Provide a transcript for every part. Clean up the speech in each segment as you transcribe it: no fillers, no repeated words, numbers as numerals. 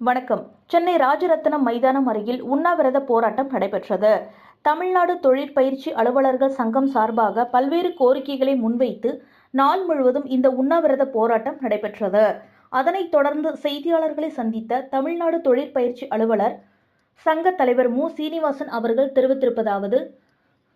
வணக்கம். சென்னை ராஜரத்தினம் மைதானம் அருகில் உண்ணாவிரத போராட்டம் நடைபெற்றது. தமிழ்நாடு தொழிற்பயிற்சி அலுவலர்கள் சங்கம் சார்பாக பல்வேறு கோரிக்கைகளை முன்வைத்து நாள் முழுவதும் இந்த உண்ணாவிரத போராட்டம் நடைபெற்றது. அதனைத் தொடர்ந்து செய்தியாளர்களை சந்தித்த தமிழ்நாடு தொழிற்பயிற்சி அலுவலர் சங்க தலைவர் மு. சீனிவாசன் அவர்கள் தெரிவித்திருப்பதாவது: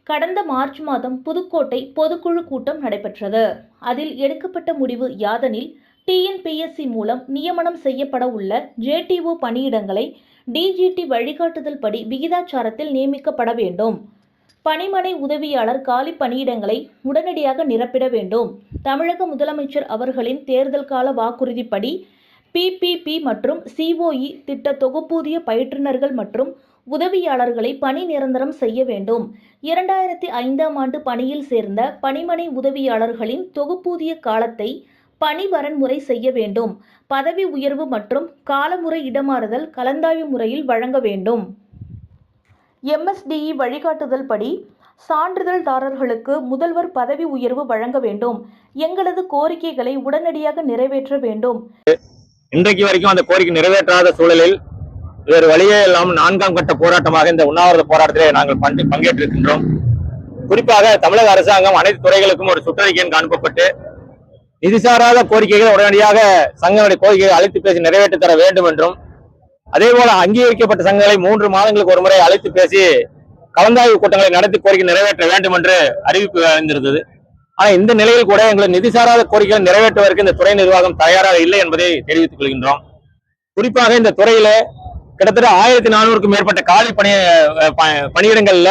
கடந்த மார்ச் மாதம் புதுக்கோட்டை பொதுக்குழு கூட்டம் நடைபெற்றது. அதில் எடுக்கப்பட்ட முடிவு யாதெனில், டிஎன்பிஎஸ்சி மூலம் நியமனம் செய்யப்பட உள்ள ஜேடிஓ பணியிடங்களை டிஜிடி வழிகாட்டுதல் படி விகிதாச்சாரத்தில் நியமிக்கப்பட வேண்டும். பணிமனை உதவியாளர் காலி பணியிடங்களை உடனடியாக நிரப்பிட வேண்டும். தமிழக முதலமைச்சர் அவர்களின் தேர்தல் கால வாக்குறுதிப்படி பிபிபி மற்றும் சிஓஇ திட்ட தொகுப்பூதிய பயிற்றுநர்கள் மற்றும் உதவியாளர்களை பணி நிரந்தரம் செய்ய வேண்டும். 2005ஆம் ஆண்டு பணியில் சேர்ந்த பணிமனை உதவியாளர்களின் தொகுப்பூதிய காலத்தை பணி வரன்முறை செய்ய வேண்டும். பதவி உயர்வு மற்றும் காலமுறை இடமாறுதல் கலந்தாய்வு முறையில் வழங்க வேண்டும். எம்எஸ்டிஇ வழிகாட்டுதல் படி சான்றிதழ்தாரர்களுக்கு முதல்வர் பதவி உயர்வு வழங்க வேண்டும். எங்களது கோரிக்கைகளை உடனடியாக நிறைவேற்ற வேண்டும். இன்றைக்கு வரைக்கும் அந்த கோரிக்கை நிறைவேற்றாத சூழலில் வேறு வழியே இல்லாமல் 4ஆம் கட்ட போராட்டமாக இந்த உண்ணாவிரத போராட்டத்திலே நாங்கள் பங்கேற்றிருக்கின்றோம். குறிப்பாக தமிழக அரசாங்கம் அனைத்து துறைகளுக்கும் ஒரு சுற்றறிக்கை அனுப்பப்பட்டு நிதிசாராத கோரிக்கைகளை உடனடியாக சங்கங்களுடைய கோரிக்கைகளை அழைத்து பேசி நிறைவேற்றி தர வேண்டும் என்றும், அதே போல அங்கீகரிக்கப்பட்ட சங்கங்களை 3 மாதங்களுக்கு ஒரு முறை அழைத்து பேசி கலந்தாய்வு கூட்டங்களை நடத்தி கோரிக்கை நிறைவேற்ற வேண்டும் என்று அறிவிப்பு அளித்திருந்தது. ஆனால் இந்த நிலையில் கூட எங்களுக்கு நிதிசாராத கோரிக்கைகளை நிறைவேற்றுவதற்கு இந்த துறை நிர்வாகம் தயாராக இல்லை என்பதை தெரிவித்துக் கொள்கின்றோம். குறிப்பாக இந்த துறையில கிட்டத்தட்ட 1400க்கும் மேற்பட்ட காலி பணியிடங்கள்ல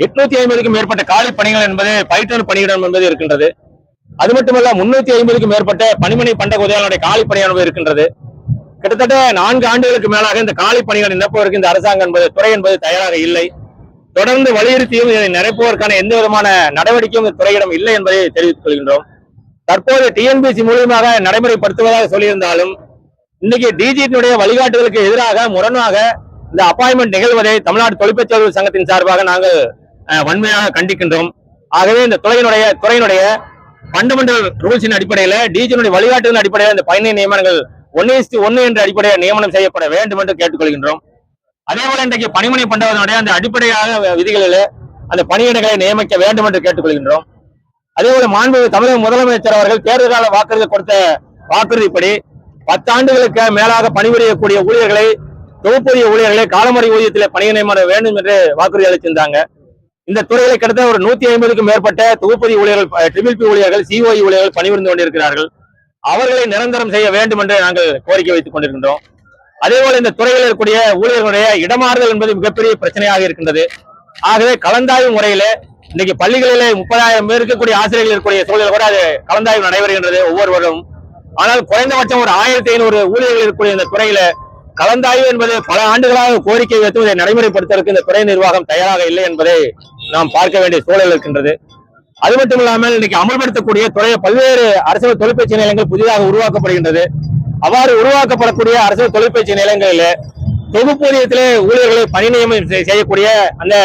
850க்கும் மேற்பட்ட காலி பணிகள் என்பது பயிற்றுனர் பணியிடம் என்பது இருக்கின்றது. அது மட்டுமல்ல 350க்கும் மேற்பட்ட பணிமனை பண்டக உதவியாளருடைய காலி பணியானது இருக்கின்றது. கிட்டத்தட்ட 4 ஆண்டுகளுக்கு மேலாக இந்த காலி பணிகளை நிரப்புவதற்கு இந்த அரசாங்கம் என்பது துறை என்பது தயாராக இல்லை. தொடர்ந்து வலியுறுத்தியும் இதை நிரப்புவதற்கான எந்த விதமான நடவடிக்கையும் இந்த துறையிடம் இல்லை என்பதை தெரிவித்துக் கொள்கின்றோம். தற்போது டிஎன்பிஎஸ்சி மூலமாக நடைமுறைப்படுத்துவதாக சொல்லியிருந்தாலும் இன்னைக்கு டிஜிடியுடைய வழிகாட்டுதலுக்கு எதிராக முரணாக இந்த அப்பாயின்மெண்ட் நிகழ்வதை தமிழ்நாடு தொழிற்பயிற்சி சங்கத்தின் சார்பாக நாங்கள் வன்மையாக கண்டிக்கின்றோம். ஆகவே இந்த துறையினுடைய ஃபண்டமெண்டல் ரூல்ஸின் அடிப்படையில் டிஜிடியுடைய வழிகாட்டுதலின் அடிப்படையில் இந்த பணி நியமனங்கள் 1:1 என்ற அடிப்படையில் நியமனம் செய்யப்பட வேண்டும் என்று கேட்டுக்கொள்கின்றோம். அதேபோல இன்றைக்கு பணிமனை பண்டகத்தினுடைய அந்த அடிப்படையாக விதிகளில் அந்த பணியிடங்களை நியமிக்க வேண்டும் என்று கேட்டுக்கொள்கின்றோம். அதேபோல மாண்புமிகு தமிழக முதலமைச்சர் அவர்கள் தேர்தல் கால வாக்குறுதி கொடுத்த வாக்குறுதிப்படி 10 ஆண்டுகளுக்கு மேலாக பணிபுரியக்கூடிய ஊழியர்களை தொகுப்பூதிய ஊழியர்களை காலமுறை ஊதியத்தில் பணி நியமனம் வேண்டும் என்று வாக்குறுதி அளித்திருந்தாங்க. இந்த துறையில கிட்டத்தட்ட ஒரு 150க்கும் மேற்பட்ட தொகுப்பூதிய ஊழியர்கள், ட்ரிபிள் ஊழியர்கள், சிஓஇ ஊழியர்கள் பணிபுரிந்து கொண்டிருக்கிறார்கள். அவர்களை நிரந்தரம் செய்ய வேண்டும் என்று நாங்கள் கோரிக்கை வைத்துக் கொண்டிருக்கின்றோம். அதேபோல இந்த துறையில் இருக்கக்கூடிய ஊழியர்களுடைய இடமாறுதல் என்பது மிகப்பெரிய பிரச்சனையாக இருக்கின்றது. ஆகவே கலந்தாய்வு முறையில இன்னைக்கு பள்ளிகளிலே 30,000 பேர் இருக்கக்கூடிய ஆசிரியர்கள் இருக்கக்கூடிய சூழலில் கூட அது கலந்தாய்வு நடைபெறுகின்றது ஒவ்வொரு வருடம். ஆனால் குறைந்தபட்சம் ஒரு 1500 ஊழியர்கள் இருக்கக்கூடிய இந்த துறையில கலந்தாய்வு என்பது பல ஆண்டுகளாக கோரிக்கை வைத்து இதை நடைமுறைப்படுத்துவதற்கு இந்த துறை நிர்வாகம் தயாராக இல்லை என்பதை நாம் பார்க்க வேண்டிய சூழல் இருக்கின்றது. அது மட்டும் இல்லாமல் இன்னைக்கு அமல்படுத்தக்கூடிய துறை பல்வேறு அரசு தொழிற்பயிற்சி நிலையங்கள் புதிதாக உருவாக்கப்படுகின்றது. அவ்வாறு உருவாக்கப்படக்கூடிய அரசு தொழிற்பயிற்சி நிலையங்களில் தொகுப்பூதியத்திலே ஊழியர்களை பணி நியமனம் செய்யக்கூடிய அந்த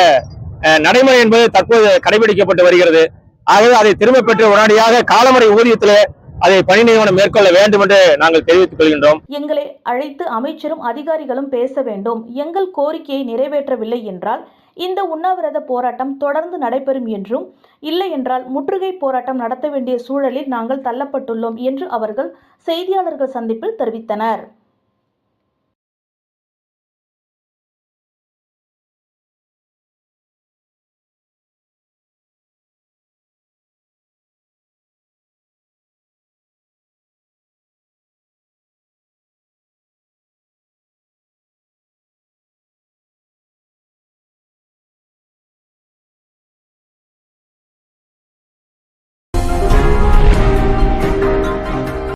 நடைமுறை என்பது தற்போது கடைபிடிக்கப்பட்டு வருகிறது. ஆகவே அதை திரும்ப பெற்று உடனடியாக காலமுறை ஊதியத்திலே அதை பணி நியமனம் மேற்கொள்ள வேண்டும் என்று நாங்கள் தெரிவித்துக் கொள்கின்றோம். எங்களை அழைத்து அமைச்சரும் அதிகாரிகளும் பேச வேண்டும். எங்கள் கோரிக்கையை நிறைவேற்றவில்லை என்றால் இந்த உண்ணாவிரத போராட்டம் தொடர்ந்து நடைபெறும் என்றும், இல்லை என்றால் முற்றுகை போராட்டம் நடத்த வேண்டிய சூழலில் நாங்கள் தள்ளப்பட்டுள்ளோம் என்று அவர்கள் செய்தியாளர்கள் சந்திப்பில் தெரிவித்தனர்.